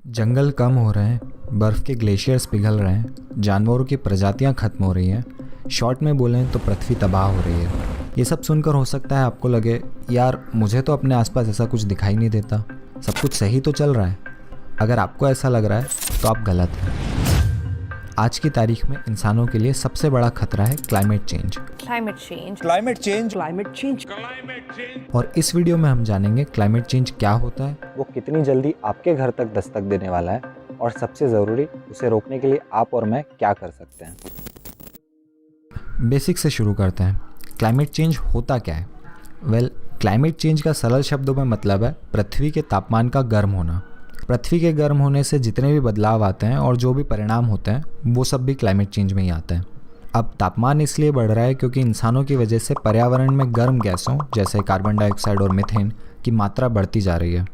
जंगल कम हो रहे हैं, बर्फ़ के ग्लेशियर्स पिघल रहे हैं, जानवरों की प्रजातियां खत्म हो रही हैं। शॉर्ट में बोलें तो पृथ्वी तबाह हो रही है। ये सब सुनकर हो सकता है आपको लगे, यार मुझे तो अपने आसपास ऐसा कुछ दिखाई नहीं देता, सब कुछ सही तो चल रहा है। अगर आपको ऐसा लग रहा है तो आप गलत हैं। आज की तारीख में इंसानों के लिए सबसे बड़ा खतरा है क्लाइमेट चेंज। और इस वीडियो में हम जानेंगे क्लाइमेट चेंज क्या होता है, वो कितनी जल्दी आपके घर तक दस्तक देने वाला है और सबसे ज़रूरी, उसे रोकने के लिए आप और मैं क्या कर सकते हैं। बेसिक से शुरू करते हैं। क्लाइमेट चेंज होता क्या है? क्लाइमेट चेंज का सरल शब्दों में मतलब है पृथ्वी के तापमान का गर्म होना। पृथ्वी के गर्म होने से जितने भी बदलाव आते हैं और जो भी परिणाम होते हैं वो सब भी क्लाइमेट चेंज में ही आते हैं। अब तापमान इसलिए बढ़ रहा है क्योंकि इंसानों की वजह से पर्यावरण में गर्म गैसों जैसे कार्बन डाइऑक्साइड और मीथेन की मात्रा बढ़ती जा रही है।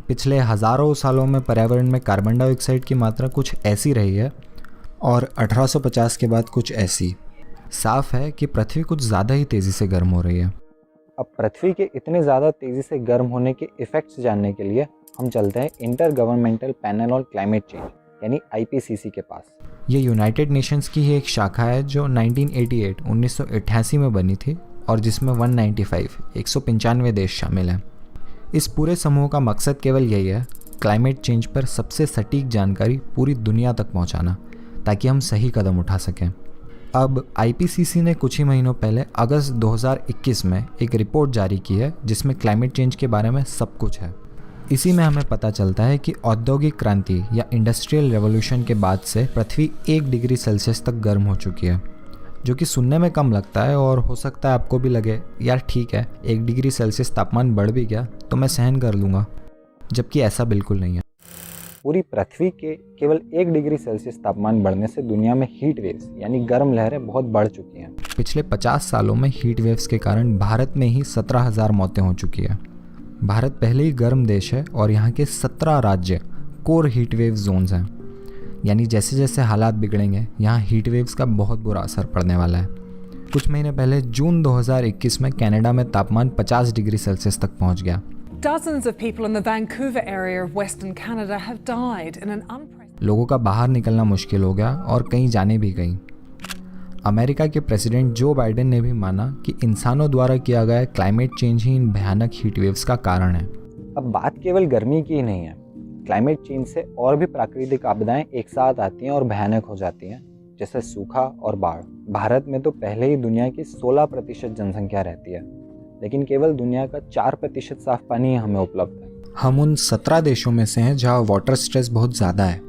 पिछले हज़ारों सालों में पर्यावरण में कार्बन डाइऑक्साइड की मात्रा कुछ ऐसी रही है और 1850 के बाद कुछ ऐसी। साफ है कि पृथ्वी कुछ ज़्यादा ही तेज़ी से गर्म हो रही है। अब पृथ्वी के इतने ज़्यादा तेज़ी से गर्म होने के इफ़ेक्ट्स जानने के लिए हम चलते हैं inter governmental panel on climate change यानी IPCC के पास। ये यूनाइटेड नेशंस की ही एक शाखा है जो 1988 में बनी थी और जिसमें 195 देश शामिल हैं। इस पूरे समूह का मकसद केवल यही है, क्लाइमेट चेंज पर सबसे सटीक जानकारी पूरी दुनिया तक पहुंचाना ताकि हम सही कदम उठा सकें। अब IPCC ने कुछ ही महीनों पहले अगस्त 2021 में एक रिपोर्ट जारी की है जिसमें क्लाइमेट चेंज के बारे में सब कुछ है। इसी में हमें पता चलता है कि औद्योगिक क्रांति या इंडस्ट्रियल रेवोल्यूशन के बाद से पृथ्वी 1 डिग्री सेल्सियस तक गर्म हो चुकी है, जो कि सुनने में कम लगता है और हो सकता है आपको भी लगे यार ठीक है 1 डिग्री सेल्सियस तापमान बढ़ भी गया तो मैं सहन कर लूँगा, जबकि ऐसा बिल्कुल नहीं है। पूरी पृथ्वी के केवल 1 डिग्री सेल्सियस तापमान बढ़ने से दुनिया में हीट वेव्स यानी गर्म लहरें बहुत बढ़ चुकी हैं। पिछले 50 सालों में हीट वेव्स के कारण भारत में ही 17,000 मौतें हो चुकी है। भारत पहले ही गर्म देश है और यहाँ के 17 राज्य कोर हीट वेव जोन्स हैं, यानी जैसे जैसे हालात बिगड़ेंगे यहाँ हीट वेव्स का बहुत बुरा असर पड़ने वाला है। कुछ महीने पहले जून 2021 में कनाडा में तापमान 50 डिग्री सेल्सियस तक पहुँच गया। Dozens of people in the Vancouver area of Western Canada have died in an unprecedented. लोगों का बाहर निकलना मुश्किल हो गया और कहीं जाने भी गई। अमेरिका के प्रेसिडेंट जो बाइडेन ने भी माना कि इंसानों द्वारा किया गया क्लाइमेट चेंज ही इन भयानक हीट वेव्स का कारण है। अब बात केवल गर्मी की ही नहीं है, क्लाइमेट चेंज से और भी प्राकृतिक आपदाएं एक साथ आती हैं और भयानक हो जाती हैं, जैसे सूखा और बाढ़। भारत में तो पहले ही दुनिया की 16% जनसंख्या रहती है, लेकिन केवल दुनिया का 4% साफ पानी हमें उपलब्ध है। हम उन 17 देशों में से हैं जहाँ वाटर स्ट्रेस बहुत ज़्यादा है,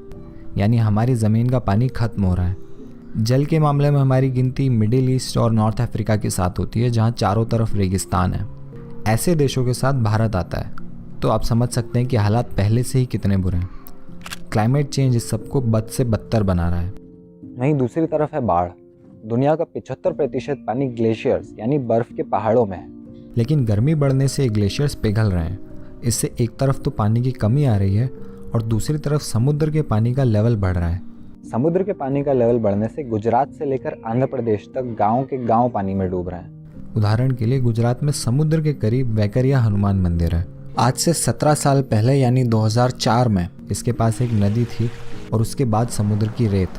यानी हमारी ज़मीन का पानी खत्म हो रहा है। जल के मामले में हमारी गिनती मिडिल ईस्ट और नॉर्थ अफ्रीका के साथ होती है जहाँ चारों तरफ रेगिस्तान है। ऐसे देशों के साथ भारत आता है, तो आप समझ सकते हैं कि हालात पहले से ही कितने बुरे हैं। क्लाइमेट चेंज इस सबको बद से बदतर बना रहा है। वहीं दूसरी तरफ है बाढ़। दुनिया का 75% पानी ग्लेशियर्स यानी बर्फ के पहाड़ों में है। लेकिन गर्मी बढ़ने से ग्लेशियर्स पिघल रहे हैं। इससे एक तरफ तो पानी की कमी आ रही है और दूसरी तरफ समुद्र के पानी का लेवल बढ़ रहा है। समुद्र के पानी का लेवल बढ़ने से गुजरात से लेकर आंध्र प्रदेश तक गांव के गांव पानी में डूब रहे हैं। उदाहरण के लिए गुजरात में समुद्र के करीब वैकरिया हनुमान मंदिर है। आज से 17 साल पहले यानी 2004 में इसके पास एक नदी थी और उसके बाद समुद्र की रेत।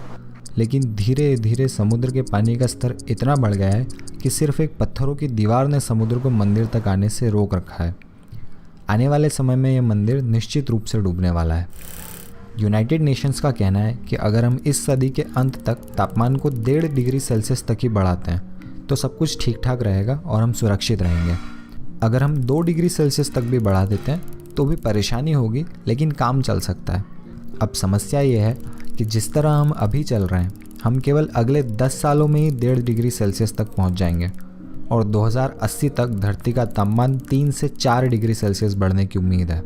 लेकिन धीरे धीरे समुद्र के पानी का स्तर इतना बढ़ गया है कि सिर्फ एक पत्थरों की दीवार ने समुद्र को मंदिर तक आने से रोक रखा है। आने वाले समय में यह मंदिर निश्चित रूप से डूबने वाला है। यूनाइटेड नेशंस का कहना है कि अगर हम इस सदी के अंत तक तापमान को 1.5 डिग्री सेल्सियस तक ही बढ़ाते हैं तो सब कुछ ठीक ठाक रहेगा और हम सुरक्षित रहेंगे। अगर हम 2 डिग्री सेल्सियस तक भी बढ़ा देते हैं तो भी परेशानी होगी, लेकिन काम चल सकता है। अब समस्या ये है कि जिस तरह हम अभी चल रहे हैं, हम केवल अगले 10 सालों में ही 1.5 डिग्री सेल्सियस तक पहुंच जाएंगे और 2080 तक धरती का तापमान 3 से 4 डिग्री सेल्सियस बढ़ने की उम्मीद है।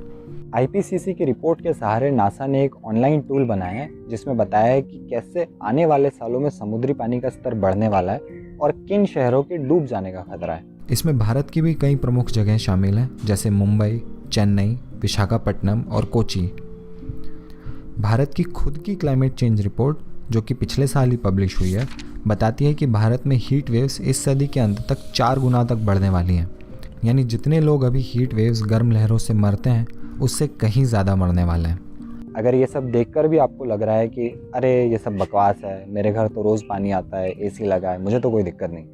IPCC की रिपोर्ट के सहारे नासा ने एक ऑनलाइन टूल बनाया है जिसमें बताया है कि कैसे आने वाले सालों में समुद्री पानी का स्तर बढ़ने वाला है और किन शहरों के डूब जाने का खतरा है। इसमें भारत की भी कई प्रमुख जगहें शामिल हैं, जैसे मुंबई, चेन्नई, विशाखापट्टनम और कोची। भारत की खुद की क्लाइमेट चेंज रिपोर्ट, जो कि पिछले साल ही पब्लिश हुई है, बताती है कि भारत में हीट वेव्स इस सदी के अंत तक 4 गुना तक बढ़ने वाली हैं। यानी जितने लोग अभी हीट वेव्स गर्म लहरों से मरते हैं उससे कहीं ज़्यादा मरने वाले हैं। अगर ये सब देखकर भी आपको लग रहा है कि अरे ये सब बकवास है, मेरे घर तो रोज़ पानी आता है, एसी लगा है, मुझे तो कोई दिक्कत नहीं,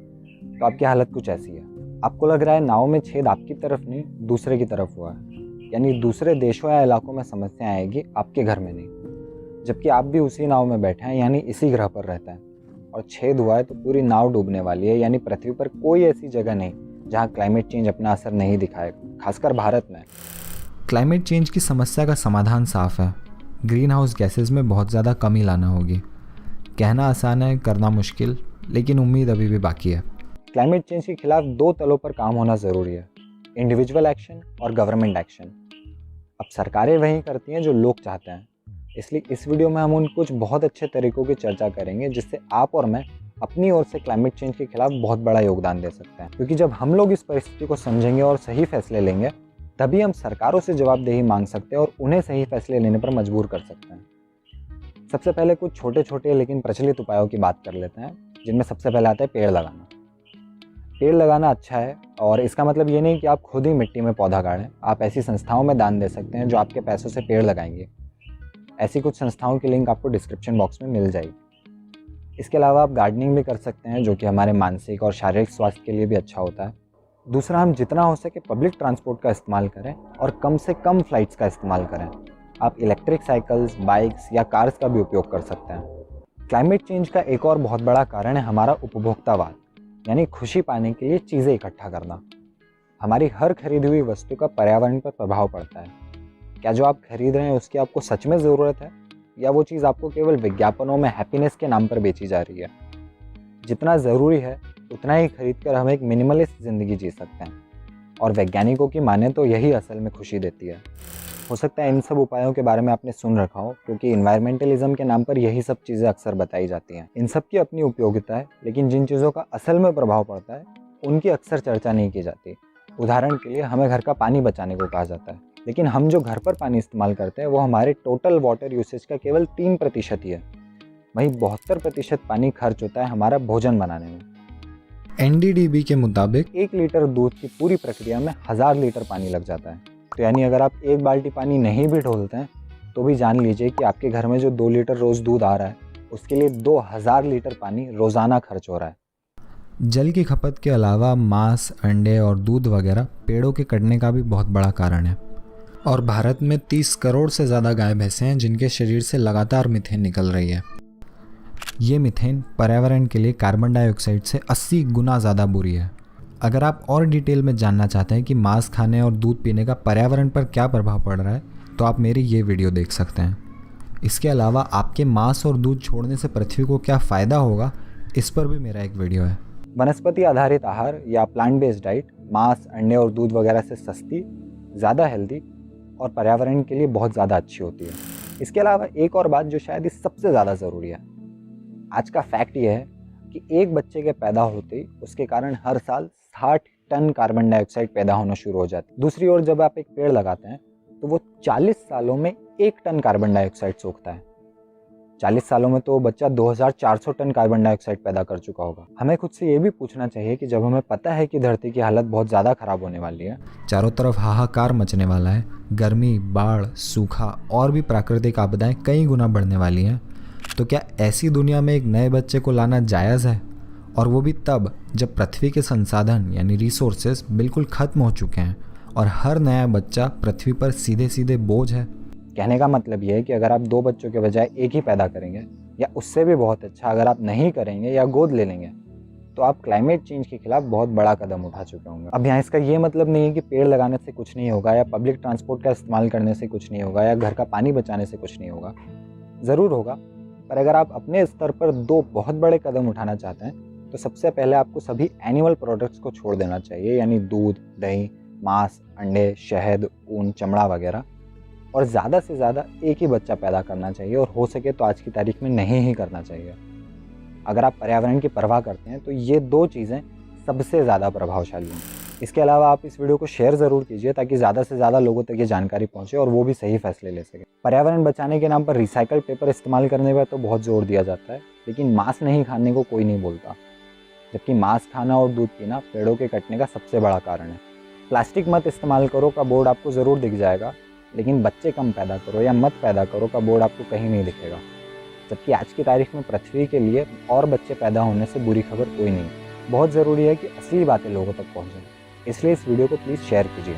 तो आपकी हालत कुछ ऐसी है। आपको लग रहा है नाव में छेद आपकी तरफ नहीं दूसरे की तरफ हुआ है, यानी दूसरे देशों या इलाकों में समस्या आएगी, आपके घर में नहीं, जबकि आप भी उसी नाव में बैठे हैं, यानी इसी ग्रह पर रहते हैं, और छेद हुआ है तो पूरी नाव डूबने वाली है। यानी पृथ्वी पर कोई ऐसी जगह नहीं जहाँ क्लाइमेट चेंज अपना असर नहीं दिखाएगा, खासकर भारत में। क्लाइमेट चेंज की समस्या का समाधान साफ है, ग्रीन हाउस गैसेज में बहुत ज़्यादा कमी लाना होगी। कहना आसान है, करना मुश्किल, लेकिन उम्मीद अभी भी बाकी है। क्लाइमेट चेंज के खिलाफ दो तलों पर काम होना ज़रूरी है, इंडिविजुअल एक्शन और गवर्नमेंट एक्शन। अब सरकारें वही करती हैं जो लोग चाहते हैं, इसलिए इस वीडियो में हम उन कुछ बहुत अच्छे तरीकों की चर्चा करेंगे जिससे आप और मैं अपनी ओर से क्लाइमेट चेंज के खिलाफ बहुत बड़ा योगदान दे सकते हैं। क्योंकि जब हम लोग इस परिस्थिति को समझेंगे और सही फैसले लेंगे, तभी हम सरकारों से जवाबदेही मांग सकते हैं और उन्हें सही फैसले लेने पर मजबूर कर सकते हैं। सबसे पहले कुछ छोटे छोटे लेकिन प्रचलित उपायों की बात कर लेते हैं, जिनमें सबसे पहले आता है पेड़ लगाना। पेड़ लगाना अच्छा है, और इसका मतलब ये नहीं कि आप खुद ही मिट्टी में पौधा गाड़ें। आप ऐसी संस्थाओं में दान दे सकते हैं जो आपके पैसों से पेड़ लगाएंगे। ऐसी कुछ संस्थाओं की लिंक आपको डिस्क्रिप्शन बॉक्स में मिल जाएगी। इसके अलावा आप गार्डनिंग भी कर सकते हैं, जो कि हमारे मानसिक और शारीरिक स्वास्थ्य के लिए भी अच्छा होता है। दूसरा, हम जितना हो सके पब्लिक ट्रांसपोर्ट का इस्तेमाल करें और कम से कम फ्लाइट्स का इस्तेमाल करें। आप इलेक्ट्रिक साइकिल्स, बाइक्स या कार्स का भी उपयोग कर सकते हैं। क्लाइमेट चेंज का एक और बहुत बड़ा कारण है हमारा उपभोक्तावाद, यानी खुशी पाने के लिए चीज़ें इकट्ठा करना। हमारी हर खरीदी हुई वस्तु का पर्यावरण पर प्रभाव पड़ता है। क्या जो आप खरीद रहे हैं उसकी आपको सच में ज़रूरत है, या वो चीज़ आपको केवल विज्ञापनों में हैप्पीनेस के नाम पर बेची जा रही है? जितना ज़रूरी है उतना ही खरीद कर हम एक मिनिमलिस्ट ज़िंदगी जी सकते हैं, और वैज्ञानिकों की माने तो यही असल में खुशी देती है। हो सकता है इन सब उपायों के बारे में आपने सुन रखा हो, क्योंकि इन्वायरमेंटलिज्म के नाम पर यही सब चीज़ें अक्सर बताई जाती हैं। इन सब की अपनी उपयोगिता है, लेकिन जिन चीज़ों का असल में प्रभाव पड़ता है उनकी अक्सर चर्चा नहीं की जाती। उदाहरण के लिए, हमें घर का पानी बचाने को कहा जाता है, लेकिन हम जो घर पर पानी इस्तेमाल करते हैं वो हमारे टोटल वाटर यूसेज का केवल 3% ही है। वहीं 72% पानी खर्च होता है हमारा भोजन बनाने में। NDDB के मुताबिक 1 लीटर दूध की पूरी प्रक्रिया में 1000 लीटर पानी लग जाता है। तो यानी अगर आप 1 बाल्टी पानी नहीं भी ढोलते हैं तो भी जान लीजिए कि आपके घर में जो 2 लीटर रोज़ दूध आ रहा है उसके लिए 2000 लीटर पानी रोज़ाना खर्च हो रहा है। जल की खपत के अलावा मांस, अंडे और दूध वगैरह पेड़ों के कटने का भी बहुत बड़ा कारण है। और भारत में 30 करोड़ से ज़्यादा गाय भैंसें हैं जिनके शरीर से लगातार मीथेन निकल रही है। ये मीथेन पर्यावरण के लिए कार्बन डाइऑक्साइड से 80 गुना ज़्यादा बुरी है। अगर आप और डिटेल में जानना चाहते हैं कि मांस खाने और दूध पीने का पर्यावरण पर क्या प्रभाव पड़ रहा है, तो आप मेरी ये वीडियो देख सकते हैं। इसके अलावा आपके मांस और दूध छोड़ने से पृथ्वी को क्या फ़ायदा होगा, इस पर भी मेरा एक वीडियो है। वनस्पति आधारित आहार या प्लांट बेस्ड डाइट मांस, अंडे और दूध वगैरह से सस्ती, ज़्यादा हेल्दी और पर्यावरण के लिए बहुत ज़्यादा अच्छी होती है। इसके अलावा एक और बात जो शायद इस सबसे ज़्यादा ज़रूरी है, आज का फैक्ट ये है कि एक बच्चे के पैदा होते ही उसके कारण हर साल 60 टन कार्बन डाइऑक्साइड पैदा होना शुरू हो जाती है। दूसरी ओर जब आप एक पेड़ लगाते हैं तो वो 40 सालों में 1 टन कार्बन डाइऑक्साइड सोखता है। 40 सालों में तो वो बच्चा 2400 टन कार्बन डाइऑक्साइड पैदा कर चुका होगा। हमें खुद से ये भी पूछना चाहिए कि जब हमें पता है कि धरती की हालत बहुत ज़्यादा ख़राब होने वाली है, चारों तरफ हाहाकार मचने वाला है, गर्मी, बाढ़, सूखा और भी प्राकृतिक आपदाएं कई गुना बढ़ने वाली हैं, तो क्या ऐसी दुनिया में एक नए बच्चे को लाना जायज़ है? और वो भी तब जब पृथ्वी के संसाधन यानी रिसोर्सेज बिल्कुल ख़त्म हो चुके हैं और हर नया बच्चा पृथ्वी पर सीधे सीधे बोझ है। कहने का मतलब ये है कि अगर आप 2 बच्चों के बजाय एक ही पैदा करेंगे, या उससे भी बहुत अच्छा अगर आप नहीं करेंगे या गोद ले लेंगे, तो आप क्लाइमेट चेंज के खिलाफ बहुत बड़ा कदम उठा चुके होंगे। अब यहाँ इसका ये मतलब नहीं है कि पेड़ लगाने से कुछ नहीं होगा, या पब्लिक ट्रांसपोर्ट का इस्तेमाल करने से कुछ नहीं होगा, या घर का पानी बचाने से कुछ नहीं होगा। ज़रूर होगा, पर अगर आप अपने स्तर पर 2 बहुत बड़े कदम उठाना चाहते हैं तो सबसे पहले आपको सभी एनिमल प्रोडक्ट्स को छोड़ देना चाहिए, यानी दूध, दही, मांस, अंडे, शहद, ऊन, चमड़ा वगैरह, और ज़्यादा से ज़्यादा एक ही बच्चा पैदा करना चाहिए, और हो सके तो आज की तारीख में नहीं ही करना चाहिए। अगर आप पर्यावरण की परवाह करते हैं तो ये 2 चीज़ें सबसे ज़्यादा प्रभावशाली हैं। इसके अलावा आप इस वीडियो को शेयर ज़रूर कीजिए ताकि ज़्यादा से ज़्यादा लोगों तक ये जानकारी पहुँचे और वो भी सही फैसले ले सकें। पर्यावरण बचाने के नाम पर रिसाइकल्ड पेपर इस्तेमाल करने पर तो बहुत जोर दिया जाता है, लेकिन मांस नहीं खाने को कोई नहीं बोलता, जबकि मांस खाना और दूध पीना पेड़ों के कटने का सबसे बड़ा कारण है। प्लास्टिक मत इस्तेमाल करो का बोर्ड आपको ज़रूर दिख जाएगा, लेकिन बच्चे कम पैदा करो या मत पैदा करो का बोर्ड आपको कहीं नहीं दिखेगा। जबकि आज की तारीख में पृथ्वी के लिए और बच्चे पैदा होने से बुरी खबर कोई नहीं। बहुत ज़रूरी है कि असली बातें लोगों तक पहुँचें, इसलिए इस वीडियो को प्लीज़ शेयर कीजिए।